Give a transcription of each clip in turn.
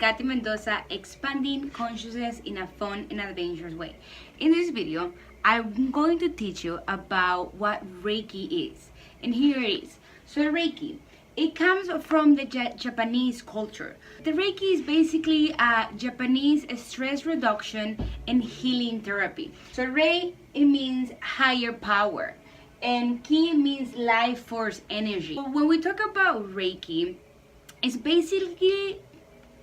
Katy Mendoza, expanding consciousness in a fun and adventurous way. In this video, I'm going to teach you about what Reiki is. And here it is. So Reiki, it comes from the Japanese culture. The Reiki is basically a Japanese stress reduction and healing therapy. So Rei, it means higher power. And Ki means life force energy. When we talk about Reiki, it's basically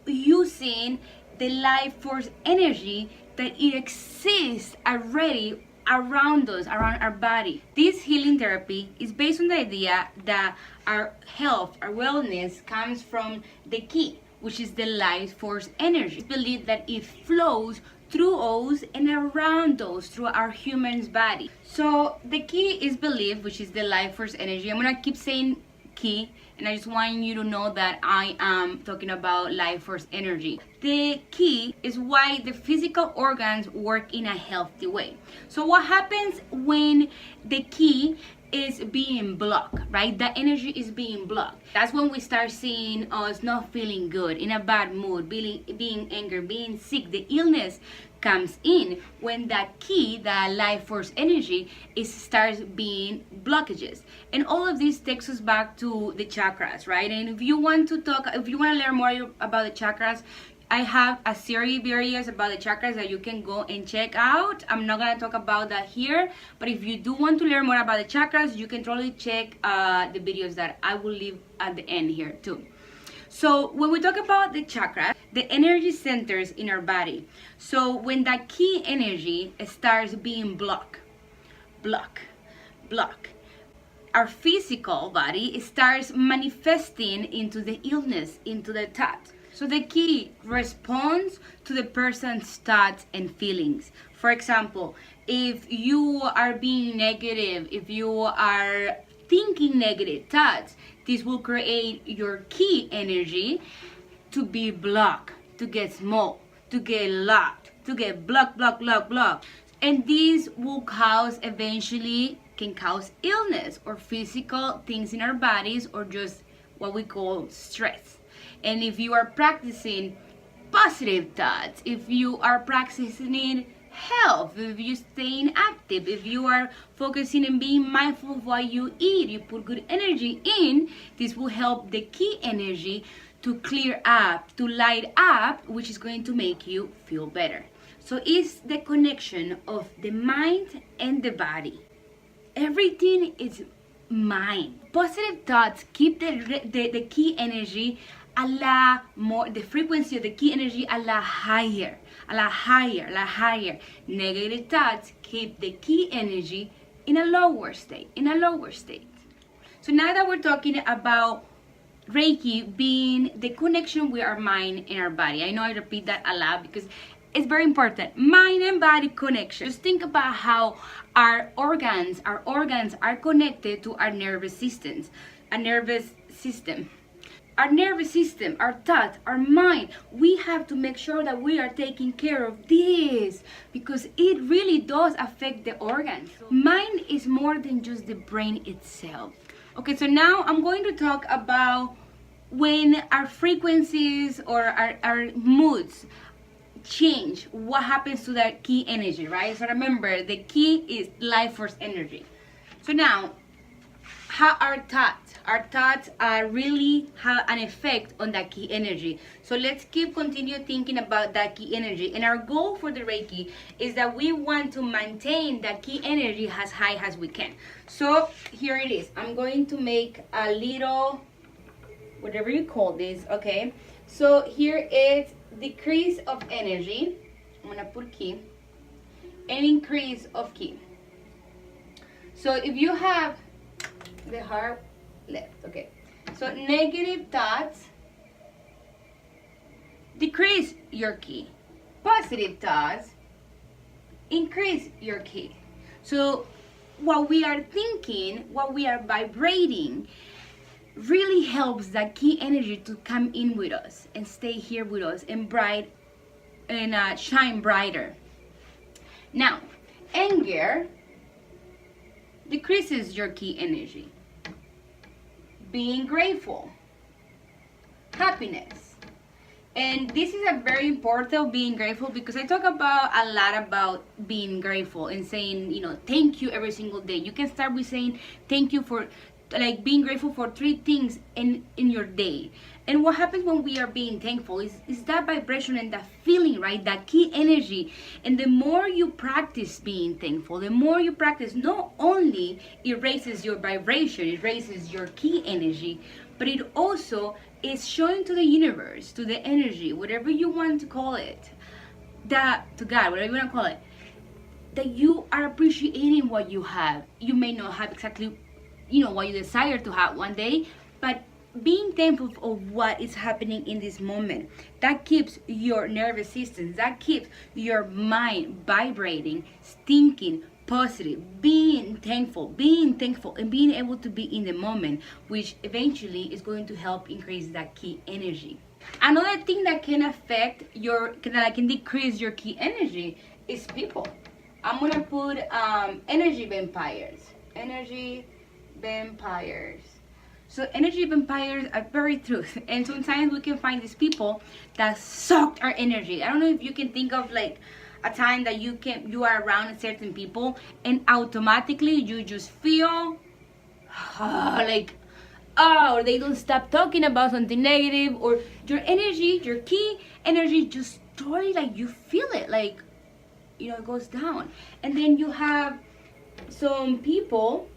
using the life force energy that it exists already around us, around our body. This healing therapy is based on the idea that our health, our wellness comes from the Ki, which is the life force energy. It's believed that it flows through us and around us through our human's body. So the Ki is believed, which is the life force energy. I'm gonna keep saying Ki, and I just want you to know that I am talking about life force energy. The Ki is why the physical organs work in a healthy way. So what happens when the Ki is being blocked, right? The energy is being blocked. That's when we start seeing us not feeling good, in a bad mood, being angry, being sick. The illness comes in when that Ki, that life force energy, starts being blockages. And all of this takes us back to the chakras, right? And if you want to learn more about the chakras, I have a series of videos about the chakras that you can go and check out. I'm not going to talk about that here, but if you do want to learn more about the chakras, you can totally check the videos that I will leave at the end here too. So when we talk about the chakra, the energy centers in our body. So when that Ki energy starts being blocked, our physical body starts manifesting into the illness, into the thought. So the Ki responds to the person's thoughts and feelings. For example, if you are being negative, if you are thinking negative thoughts, this will create your Ki energy to be blocked, to get small, to get locked, to get blocked. And this will can cause illness or physical things in our bodies, or just what we call stress. And if you are practicing positive thoughts, if you are practicing health, if you're staying active, if you are focusing and being mindful of what you eat, you put good energy in, this will help the Ki energy to clear up, to light up, which is going to make you feel better. So it's the connection of the mind and the body. Everything is mind. Positive thoughts keep the Ki energy the frequency of the Ki energy a lot higher. Negative thoughts keep the Ki energy in a lower state. So now that we're talking about Reiki being the connection with our mind and our body, I know I repeat that a lot because it's very important. Mind and body connection. Just think about how our organs are connected to our nervous system. Our nervous system, our thoughts, our mind, we have to make sure that we are taking care of this because it really does affect the organs. Mind is more than just the brain itself. Okay, so now I'm going to talk about when our frequencies or our moods change, what happens to that Ki energy, right? So remember, the Ki is life force energy. So now, how our thoughts really have an effect on that Ki energy. So let's continue thinking about that Ki energy. And our goal for the Reiki is that we want to maintain that Ki energy as high as we can. So here it is. I'm going to make a little, whatever you call this, okay? So here is decrease of energy. I'm gonna put Ki. And increase of Ki. So if you have the heart left, okay, so negative thoughts, decrease your Ki. Positive thoughts, increase your Ki. So what we are thinking, what we are vibrating, really helps that Ki energy to come in with us and stay here with us and shine brighter. Now, anger decreases your Ki energy. Being grateful, happiness, And this is a very important being grateful, because I talk about a lot about being grateful and saying, thank you every single day. You can start with saying thank you for, like, being grateful for 3 things in your day. And what happens when we are being thankful is that vibration and that feeling, right? That key energy. And the more you practice being thankful, the more you practice, not only it raises your vibration, it raises your key energy, but it also is showing to the universe, to the energy, whatever you want to call it, that to God, whatever you want to call it, that you are appreciating what you have. You may not have exactly, what you desire to have one day, but being thankful of what is happening in this moment, that keeps your nervous system, that keeps your mind vibrating, thinking positive, being thankful, and being able to be in the moment, which eventually is going to help increase that key energy. Another thing that can affect that can decrease your key energy is people. I'm gonna put energy vampires. So energy vampires are very truth, and sometimes we can find these people that sucked our energy. I don't know if you can think of like a time that you are around certain people and automatically you just feel like, oh, they don't stop talking about something negative, or your energy, your key energy, just totally, like, you feel it, like, it goes down. And then you have some people,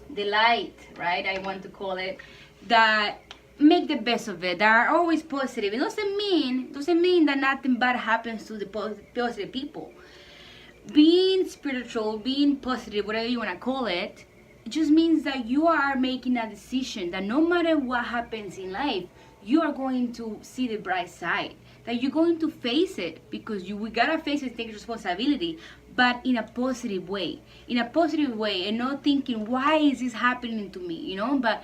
the light, right, I want to call it, that make the best of it, that are always positive. It doesn't mean that nothing bad happens to the positive people. Being spiritual, being positive, whatever you want to call it, it just means that you are making a decision that no matter what happens in life, you are going to see the bright side, that you're going to face it, because we gotta face it, take responsibility, but in a positive way, and not thinking, why is this happening to me, but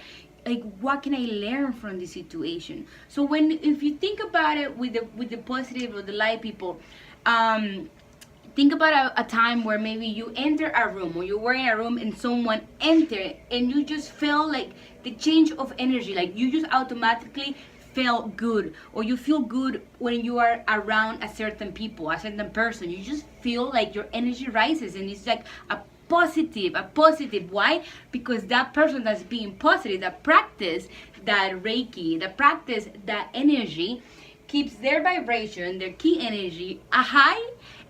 like, what can I learn from this situation? So if you think about it with the positive or the light people, think about a time where maybe you enter a room, or you were in a room and someone entered, and you just felt like the change of energy, like you just automatically felt good, or you feel good when you are around a certain person. You just feel like your energy rises, and it's like a positive. Why? Because that person that's being positive, that practice that Reiki, that practice that energy, keeps their vibration, their key energy a high,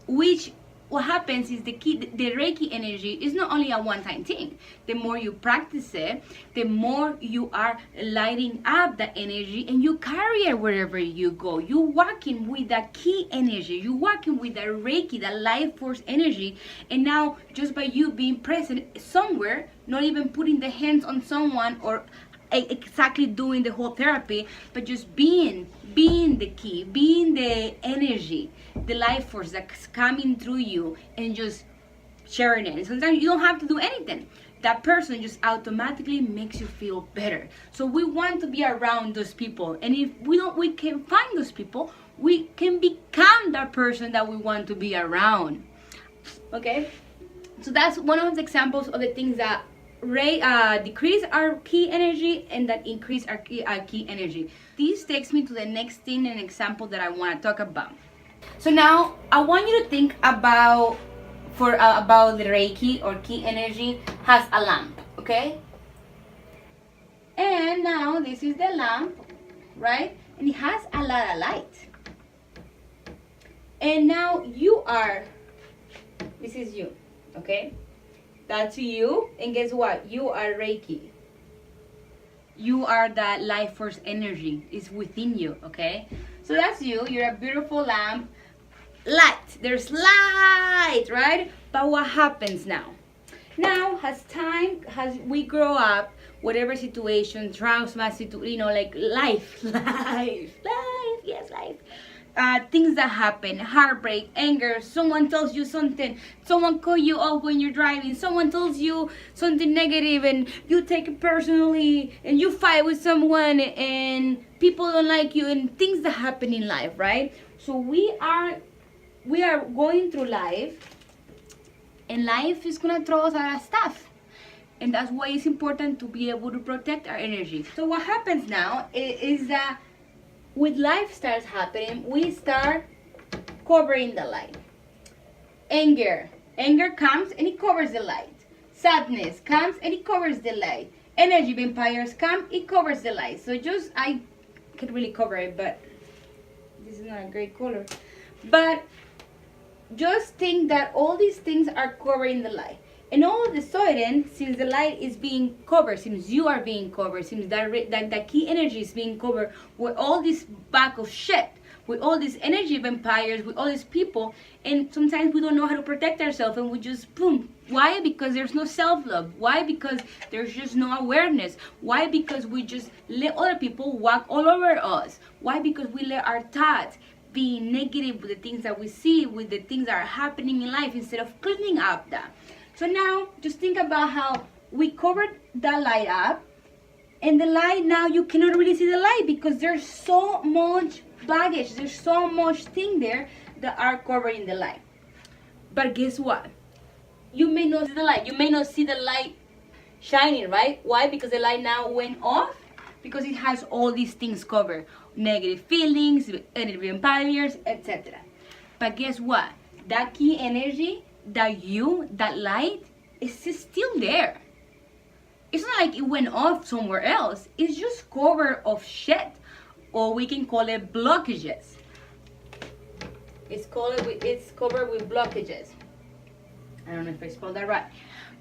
which what happens is the Reiki energy is not only a one-time thing. The more you practice it, the more you are lighting up the energy, and you carry it wherever you go. You're walking with that key energy. You're walking with that Reiki, that life force energy. And now, just by you being present somewhere, not even putting the hands on someone or exactly doing the whole therapy, but just being the key, being the energy, the life force that's coming through you, and just sharing it. And sometimes you don't have to do anything. That person just automatically makes you feel better. So we want to be around those people, and if we can find those people, we can become that person that we want to be around. Okay, so that's one of the examples of the things that decrease our key energy and that increase our key energy. This takes me to the next thing, an example that I want to talk about. So now I want you to think about the Reiki or key energy has a lamp, okay? And now this is the lamp, right? And it has a lot of light. And now this is you, okay? That's you, and guess what? You are Reiki. You are that life force energy is within you, okay? So that's you. You're a beautiful lamp. Light. There's light, right? But what happens now? Now, as we grow up, whatever situation, trauma, like life, yes, life. Things that happen, heartbreak, anger, someone tells you something, someone call you up when you're driving, someone tells you something negative and you take it personally, and you fight with someone and people don't like you, and things that happen in life, right? So we are going through life, and life is gonna throw us a lot of stuff. And that's why it's important to be able to protect our energy. So what happens now is that with life starts happening, we start covering the light. Anger comes and it covers the light. Sadness comes and it covers the light. Energy vampires come, it covers the light. So just, I can't really cover it, but this is not a great color. But just think that all these things are covering the light. And all of a sudden, since the light is being covered, since you are being covered, since that key energy is being covered with all this bag of shit, with all these energy vampires, with all these people, and sometimes we don't know how to protect ourselves, and we just boom. Why? Because there's no self-love. Why? Because there's just no awareness. Why? Because we just let other people walk all over us. Why? Because we let our thoughts be negative with the things that we see, with the things that are happening in life, instead of cleaning up that. So now, just think about how we covered that light up, and the light, now you cannot really see the light because there's so much baggage, there's so much thing there that are covering the light. But guess what? You may not see the light. You may not see the light shining, right? Why? Because the light now went off, because it has all these things covered. Negative feelings, energy vampires, etc. But guess what? That key energy, that light, is still there. It's not like it went off somewhere else. It's just covered of shit, or we can call it blockages. It's covered with blockages. I don't know if I spelled that right.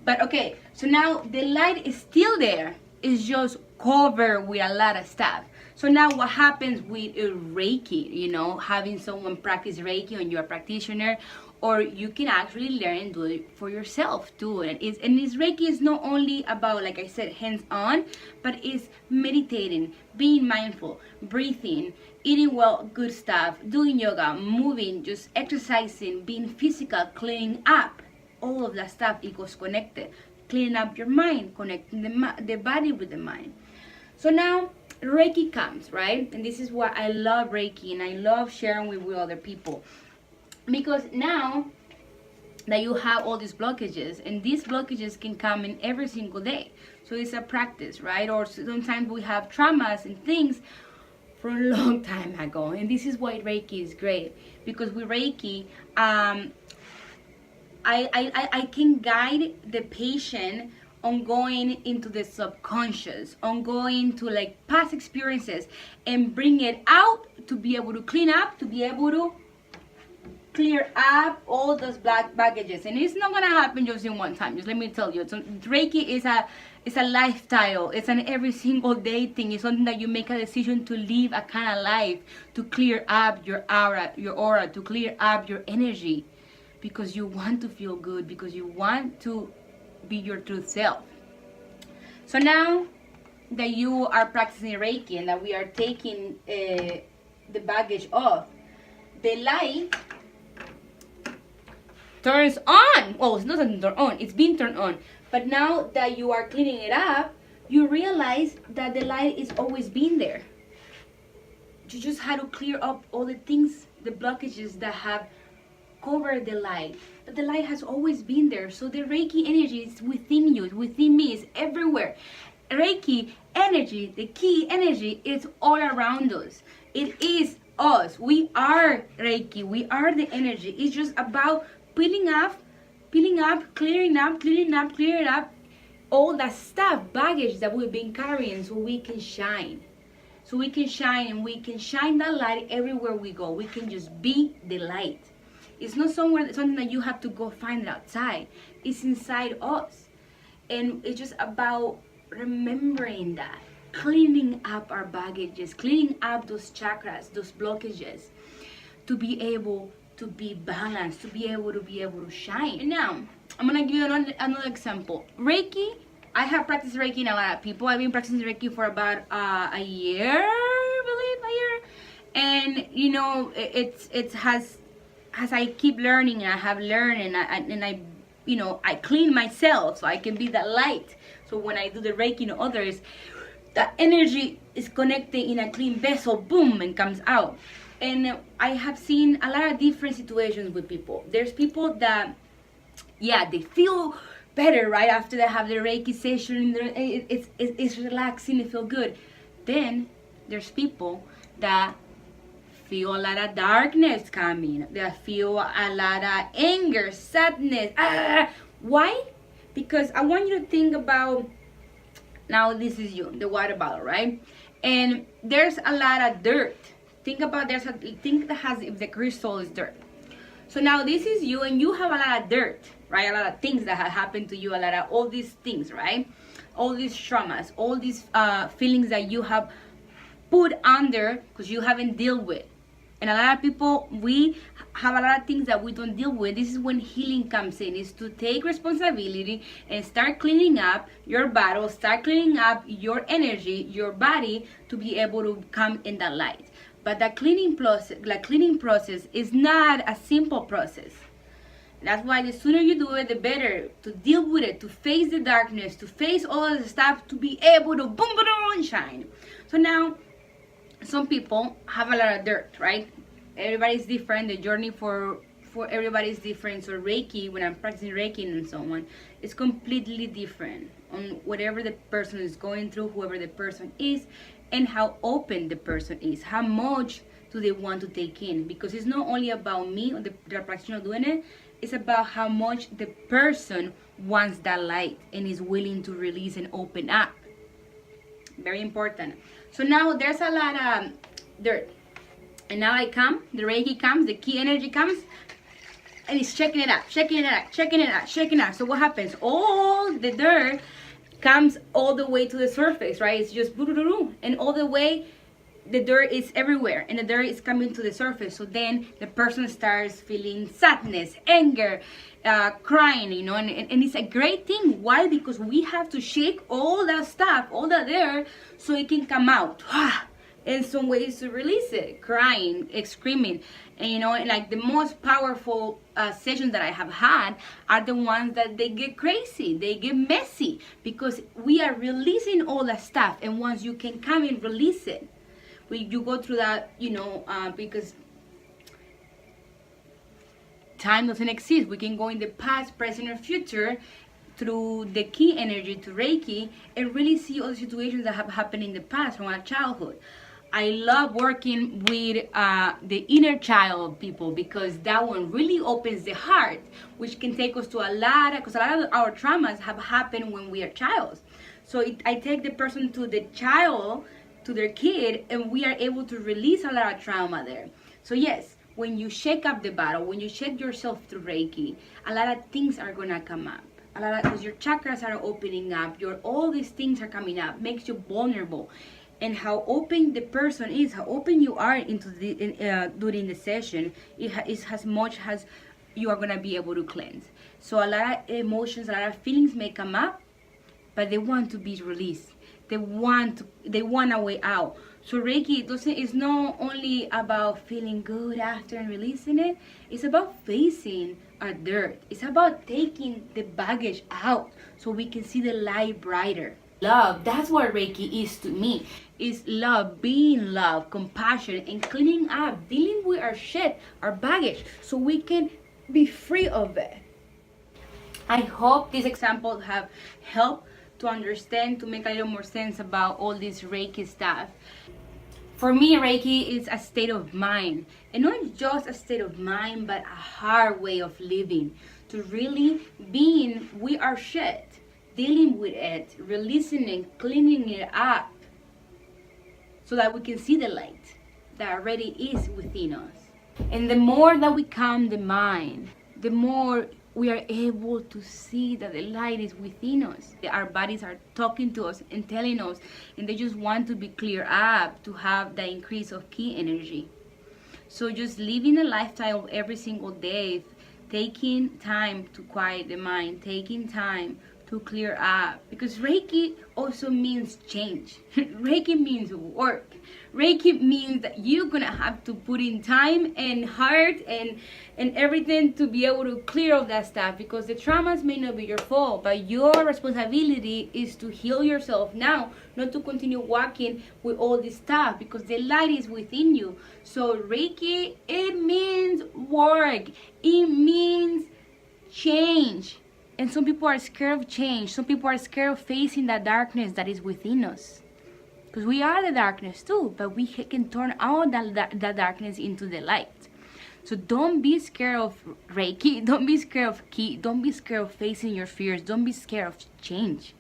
But okay, so now the light is still there. It's just covered with a lot of stuff. So now what happens with Reiki, having someone practice Reiki, and you're a practitioner, or you can actually learn and do it for yourself too. And this Reiki is not only about, like I said, hands-on, but it's meditating, being mindful, breathing, eating well, good stuff, doing yoga, moving, just exercising, being physical, cleaning up. All of that stuff equals connected. Cleaning up your mind, connecting the body with the mind. So now Reiki comes, right? And this is why I love Reiki, and I love sharing with other people. Because now that you have all these blockages, and these blockages can come in every single day. So it's a practice, right? Or sometimes we have traumas and things from a long time ago. And this is why Reiki is great. Because with Reiki, I can guide the patient on going into the subconscious, on going to like past experiences, and bring it out to be able to clean up, to be able to clear up all those black baggages. And it's not gonna happen just in one time. Just let me tell you, so Reiki is a lifestyle. It's an every single day thing. It's something that you make a decision to live a kind of life, to clear up your aura, to clear up your energy, because you want to feel good, because you want to be your true self. So now that you are practicing Reiki and that we are taking the baggage off, the light turns on. Well, it's not turned on, it's been turned on. But now that you are cleaning it up, you realize that the light is always been there. You just had to clear up all the things, the blockages that have covered the light. But the light has always been there. So the Reiki energy is within you, it's within me, it's everywhere. Reiki energy, the key energy, is all around us. It is us. We are Reiki. We are the energy. It's just about peeling up, clearing up all that stuff, baggage that we've been carrying, so we can shine. So we can shine, and we can shine that light everywhere we go. We can just be the light. It's not something that you have to go find it outside. It's inside us. And it's just about remembering that, cleaning up our baggages, cleaning up those chakras, those blockages, to be able to be balanced, to be able to shine. And now, I'm gonna give you another example. Reiki, I have practiced Reiki in a lot of people. I've been practicing Reiki for about a year, I believe, a year. And you know, it has, as I keep learning, and I have learned, and I you know, I clean myself so I can be that light. So when I do the Reiki to others, that energy is connected in a clean vessel, boom, and comes out. And I have seen a lot of different situations with people. There's people that, yeah, they feel better right after they have their Reiki session. It's relaxing, they feel good. Then there's people that feel a lot of darkness coming. They feel a lot of anger, sadness. Why? Because I want you to think about, now this is you, the water bottle, right? And there's a lot of dirt. Think about, think that has, if the crystal is dirt. So now this is you, and you have a lot of dirt, right? A lot of things that have happened to you, a lot of all these things, right? All these traumas, all these feelings that you have put under because you haven't dealt with. And a lot of people, we have a lot of things that we don't deal with. This is when healing comes in, is to take responsibility and start cleaning up your battle, start cleaning up your energy, your body, to be able to come in that light. But that cleaning process is not a simple process. That's why the sooner you do it, the better. To deal with it, to face the darkness, to face all of the stuff, to be able to boom, boom, boom, shine. So now, some people have a lot of dirt, right? Everybody's different. The journey for everybody is different. So Reiki, when I'm practicing Reiki and so on, it's completely different on whatever the person is going through, whoever the person is, and how open the person is. How much do they want to take in? Because it's not only about me or the practitioner doing it. It's about how much the person wants that light and is willing to release and open up. Very important. So now there's a lot of dirt. And now I come, the Reiki comes, the key energy comes, and it's checking it out, checking it out, checking it out, checking it out. So what happens? All the dirt comes all the way to the surface, right? It's just and all the way, the dirt is everywhere, and the dirt is coming to the surface. So then the person starts feeling sadness, anger, crying, you know, and it's a great thing. Why? Because we have to shake all that stuff, all that dirt, so it can come out. In some ways to release it, crying, screaming. And you know, like the most powerful sessions that I have had are the ones that they get crazy, they get messy, because we are releasing all that stuff. And once you can come and release it, you go through that, you know, because time doesn't exist. We can go in the past, present, or future through the key energy to Reiki and really see all the situations that have happened in the past from our childhood. I love working with the inner child people, because that one really opens the heart, which can take us to a lot of our traumas have happened when we are childs. So I take the person to the child, to their kid, and we are able to release a lot of trauma there. So yes, when you shake up the battle, when you shake yourself through Reiki, a lot of things are gonna come up. Because your chakras are opening up, all these things are coming up, makes you vulnerable. And how open the person is, how open you are into during the session, is as much as you are gonna be able to cleanse. So a lot of emotions, a lot of feelings may come up, but they want to be released. They want a way out. So Reiki is not only about feeling good after and releasing it. It's about facing our dirt. It's about taking the baggage out so we can see the light brighter. Love, that's what Reiki is to me. Is love, being love, compassion, and cleaning up, dealing with our shit, our baggage, so we can be free of it. I hope these examples have helped to understand, to make a little more sense about all this Reiki stuff. For me, Reiki is a state of mind, and not just a state of mind, but a hard way of living, to really being with our shit, dealing with it, releasing it, cleaning it up, so that we can see the light that already is within us. And the more that we calm the mind, the more we are able to see that the light is within us. Our bodies are talking to us and telling us, and they just want to be cleared up, to have the increase of key energy. So just living a lifestyle of every single day, taking time to quiet the mind, taking time to clear up, because Reiki also means change. Reiki means work. Reiki means that you're gonna have to put in time and heart and everything to be able to clear all that stuff, because the traumas may not be your fault, but your responsibility is to heal yourself now, not to continue walking with all this stuff, because the light is within you. So Reiki, it means work. It means change. And some people are scared of change. Some people are scared of facing that darkness that is within us. because we are the darkness too, but we can turn all that darkness into the light. So don't be scared of Reiki, don't be scared of Ki, don't be scared of facing your fears, don't be scared of change,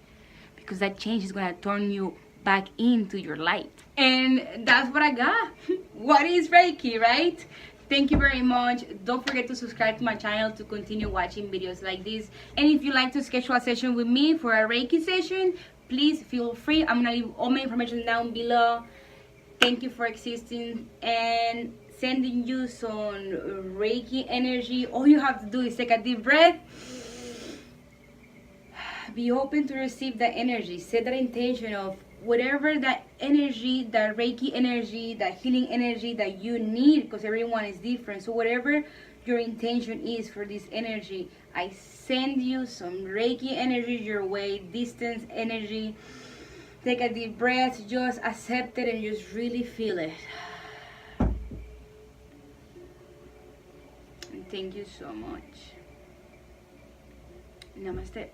because that change is going to turn you back into your light. And that's what I got. What is Reiki, right? Thank you very much. Don't forget to subscribe to my channel to continue watching videos like this. And if you'd like to schedule a session with me for a Reiki session, please feel free. I'm gonna leave all my information down below. Thank you for existing, and sending you some Reiki energy. All you have to do is take a deep breath. Be open to receive that energy. Set that intention of whatever that energy, that Reiki energy, that healing energy that you need, because everyone is different. So whatever your intention is for this energy, I send you some Reiki energy your way, distance energy. Take a deep breath, just accept it and just really feel it. And thank you so much. Namaste.